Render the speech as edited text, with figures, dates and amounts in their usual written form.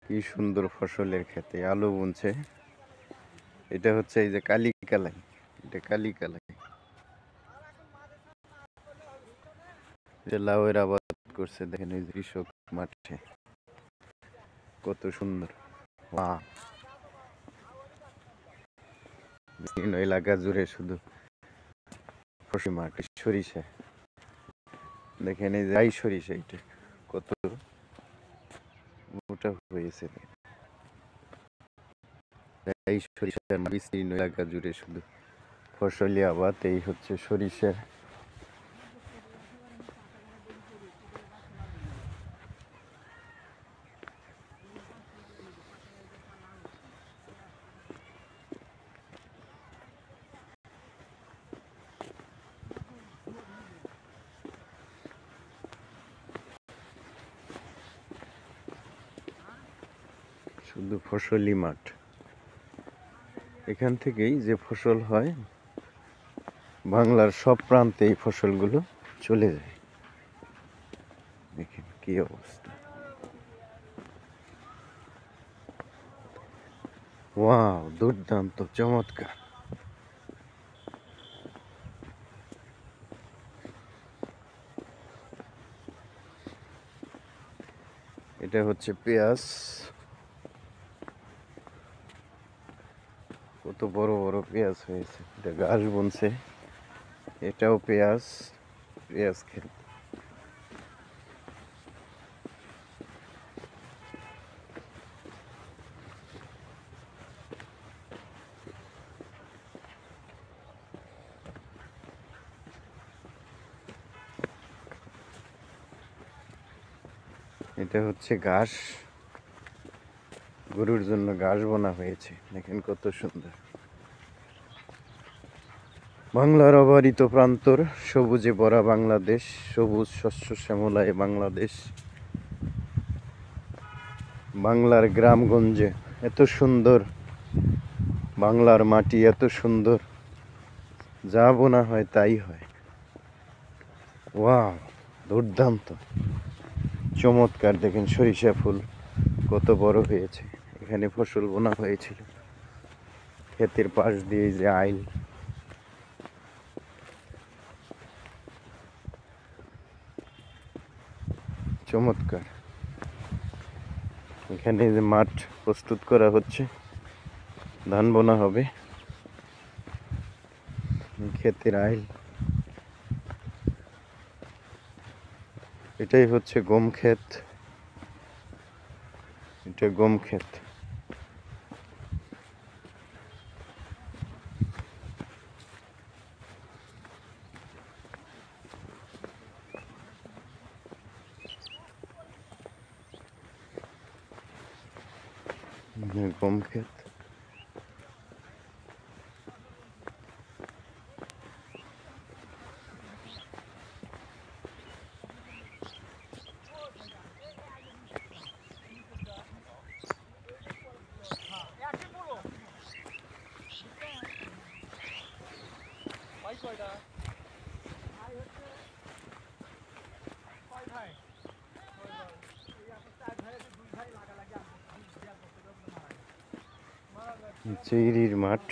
কি সুন্দর ফসলের ক্ষেতে আলু বুনছে। এটা হচ্ছে এই যে কালিকালাই, এটা কালিকালাই। এটা লাউয়ের আবাদ করছে, দেখেন এই যে কৃষক মাঠে কত সুন্দর। বিভিন্ন এলাকা জুড়ে শুধু ফসল মাঠ, সরিষা দেখেন, এই যে সরিষা, এটা কত মোটা হয়েছে। এই সরিষার বিস্তীর্ণ এলাকা জুড়ে শুধু ফসলি আবাদ। এই হচ্ছে সরিষার। শুধু ফসলি মাঠ। এখান থেকেই যে ফসল হয়, বাংলার সব প্রান্তে এই ফসলগুলো চলে যায়। দেখেন কি অবস্থা। ওয়াও, দুর্দান্ত, চমৎকার। এটা হচ্ছে পেঁয়াজ। কত বড় বড় পেঁয়াজ হয়েছে। এটা ঘাস বুনছে, এটাও পেঁয়াজ, পেঁয়াজ ক্ষেত। এটা হচ্ছে ঘাস, গরুর জন্য ঘাস বোনা হয়েছে। দেখেন কত সুন্দর। বাংলার অবারিত প্রান্তর, সবুজে ভরা বাংলাদেশ, সবুজ শস্য শ্যামলায় বাংলাদেশ। বাংলার গ্রামগঞ্জে এত সুন্দর, বাংলার মাটি এত সুন্দর, যা বোনা হয় তাই হয়। ওয়াও, দুর্দান্ত, চমৎকার। দেখেন সরিষা ফুল কত বড় হয়েছে। এখানে ফসল বোনা হয়েছিল। ক্ষেতের পাশ দিয়ে যে আইল, চমৎকার। এখানে যে মাঠ প্রস্তুত করা হচ্ছে, ধান বোনা হবে। ক্ষেতের আইল, এটাই হচ্ছে গম ক্ষেত। এটা গম ক্ষেত। গম ক্ষেত। চেরির মাঠ।